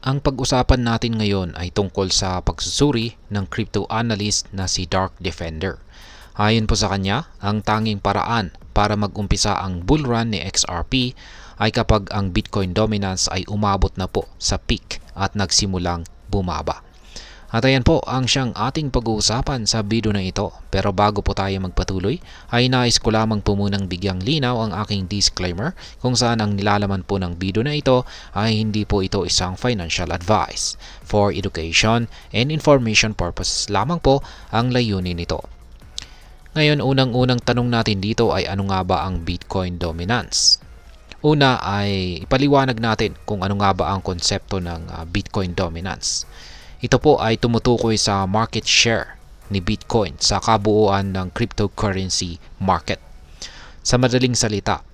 Ang pag-usapan natin ngayon ay tungkol sa pagsusuri ng crypto analyst na si Dark Defender. Ayon po sa kanya, ang tanging paraan para mag-umpisa ang bull run ni XRP ay kapag ang Bitcoin dominance ay umabot na po sa peak at nagsimulang bumaba. At ayan po ang siyang ating pag-uusapan sa video na ito. Pero bago po tayo magpatuloy, ay nais ko lamang po munang bigyang linaw ang aking disclaimer kung saan ang nilalaman po ng video na ito ay hindi po ito isang financial advice. For education and information purposes lamang po ang layunin nito. Ngayon, unang-unang tanong natin dito ay ano nga ba ang Bitcoin dominance? Una ay ipaliwanag natin kung ano nga ba ang konsepto ng Bitcoin dominance. Ito po ay tumutukoy sa market share ni Bitcoin sa kabuuan ng cryptocurrency market. Sa madaling salita,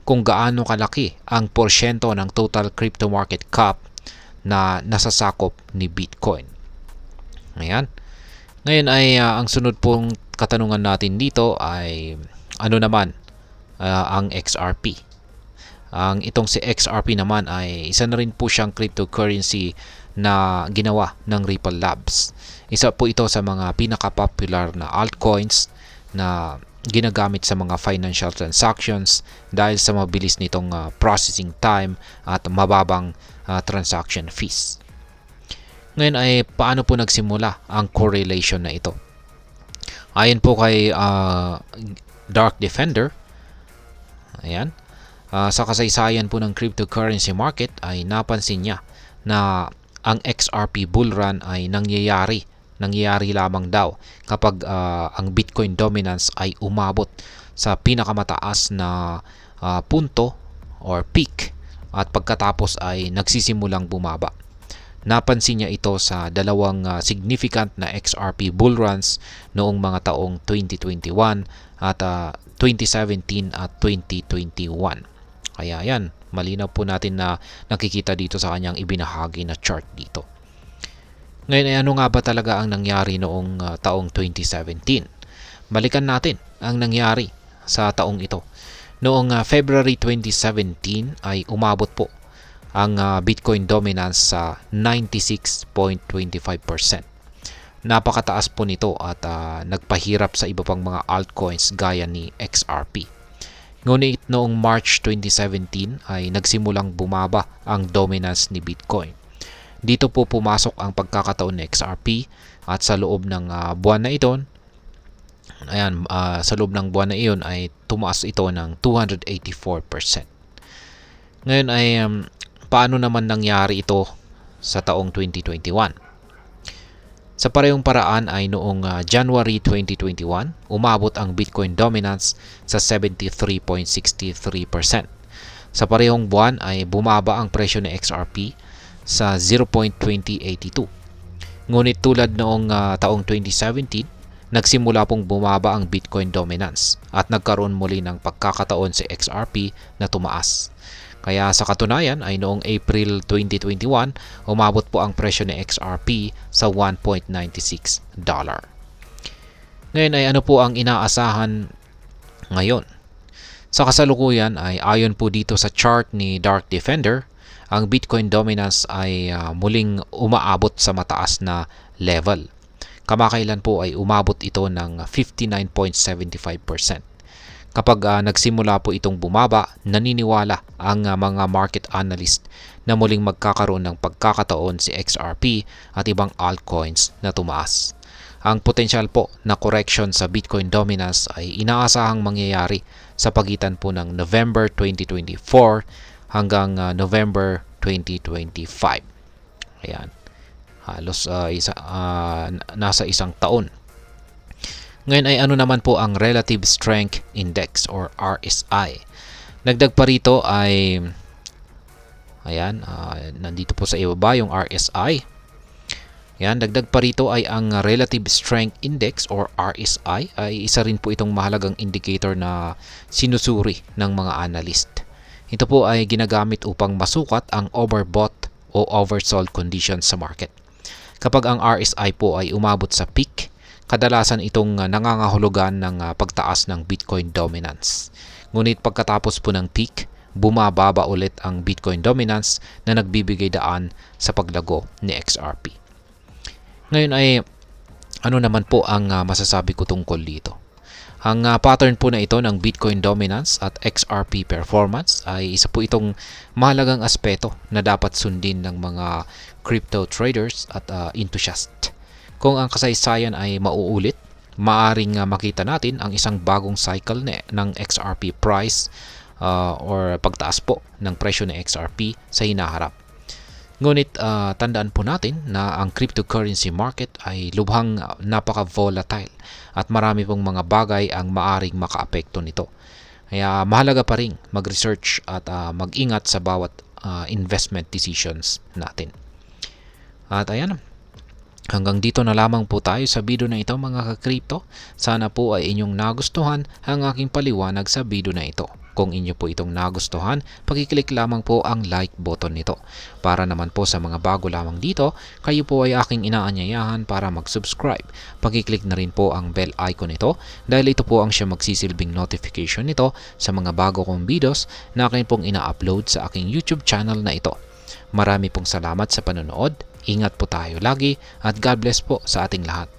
kung gaano kalaki ang porsyento ng total crypto market cap na nasasakop ni Bitcoin. Ayan. Ngayon ay ang sunod pong katanungan natin dito ay ano naman ang XRP. Itong si XRP naman ay isa na rin po siyang cryptocurrency na ginawa ng Ripple Labs. Isa po ito sa mga pinaka-popular na altcoins na ginagamit sa mga financial transactions dahil sa mabilis nitong processing time at mababang transaction fees. Ngayon ay paano po nagsimula ang correlation na ito? Ayon po kay Dark Defender, ayan, sa kasaysayan po ng cryptocurrency market ay napansin niya na ang XRP bull run ay nangyayari lamang daw kapag ang Bitcoin dominance ay umabot sa pinakamataas na punto or peak at pagkatapos ay nagsisimulang bumaba. Napansin niya ito sa dalawang significant na XRP bull runs noong mga taong 2021 at 2017 at 2021. Kaya yan, malinaw po natin na nakikita dito sa kanyang ibinahagi na chart dito. Ngayon ay ano nga ba talaga ang nangyari noong taong 2017? Balikan natin ang nangyari sa taong ito. Noong February 2017 ay umabot po ang Bitcoin dominance sa 96.25%. Napakataas po nito at nagpahirap sa iba pang mga altcoins gaya ni XRP. Ngunit noong March 2017 ay nagsimulang bumaba ang dominance ni Bitcoin. Dito po pumasok ang pagkakataon ni XRP at sa loob ng buwan na ito, sa loob ng buwan na iyon ay tumaas ito ng 284%. Ngayon ay paano naman nangyari ito sa taong 2021? Sa parehong paraan ay noong January 2021, umabot ang Bitcoin dominance sa 73.63%. Sa parehong buwan ay bumaba ang presyo ng XRP sa 0.2082. Ngunit tulad noong taong 2017, nagsimula pong bumaba ang Bitcoin dominance at nagkaroon muli ng pagkakataon si XRP na tumaas. Kaya sa katunayan ay noong April 2021, umabot po ang presyo ng XRP sa $1.96. Ngayon ay ano po ang inaasahan ngayon? Sa kasalukuyan ay ayon po dito sa chart ni Dark Defender, ang Bitcoin dominance ay muling umaabot sa mataas na level. Kamakailan po ay umabot ito ng 59.75%. Kapag nagsimula po itong bumaba, naniniwala ang mga market analyst na muling magkakaroon ng pagkakataon si XRP at ibang altcoins na tumaas. Ang potensyal po na correction sa Bitcoin dominance ay inaasahang mangyayari sa pagitan po ng November 2024 hanggang November 2025. Ayan. Halos nasa isang taon. Ngayon ay ano naman po ang Relative Strength Index or RSI. Dagdag pa rito ay ayan, nandito po sa ibaba yung RSI. Ayan, dagdag pa rito ay ang Relative Strength Index or RSI ay isa rin po itong mahalagang indicator na sinusuri ng mga analyst. Ito po ay ginagamit upang masukat ang overbought o oversold conditions sa market. Kapag ang RSI po ay umabot sa peak, kadalasan itong nangangahulugan ng pagtaas ng Bitcoin dominance. Ngunit pagkatapos po ng peak bumababa ulit ang Bitcoin dominance na nagbibigay daan sa paglago ni XRP. Ngayon ay ano naman po ang masasabi ko tungkol dito? Ang pattern po na ito ng Bitcoin dominance at XRP performance ay isa po itong mahalagang aspeto na dapat sundin ng mga crypto traders at enthusiasts. Kung ang kasaysayan ay mauulit, maaring makita natin ang isang bagong cycle ng XRP price or pagtaas po ng presyo ng XRP sa hinaharap. Ngunit tandaan po natin na ang cryptocurrency market ay lubhang napaka-volatile at marami pong mga bagay ang maaring makaapekto nito. Kaya mahalaga pa rin mag-research at mag-ingat sa bawat investment decisions natin. At ayan, hanggang dito na lamang po tayo sa video na ito mga ka-crypto. Sana po ay inyong nagustuhan ang aking paliwanag sa video na ito. Kung inyo po itong nagustuhan, pakiclick lamang po ang like button nito. Para naman po sa mga bago lamang dito, kayo po ay aking inaanyayahan para mag-subscribe. Pakiclick na rin po ang bell icon nito dahil ito po ang siya magsisilbing notification nito sa mga bago kong videos na akin pong ina-upload sa aking YouTube channel na ito. Marami pong salamat sa panonood. Ingat po tayo lagi at God bless po sa ating lahat.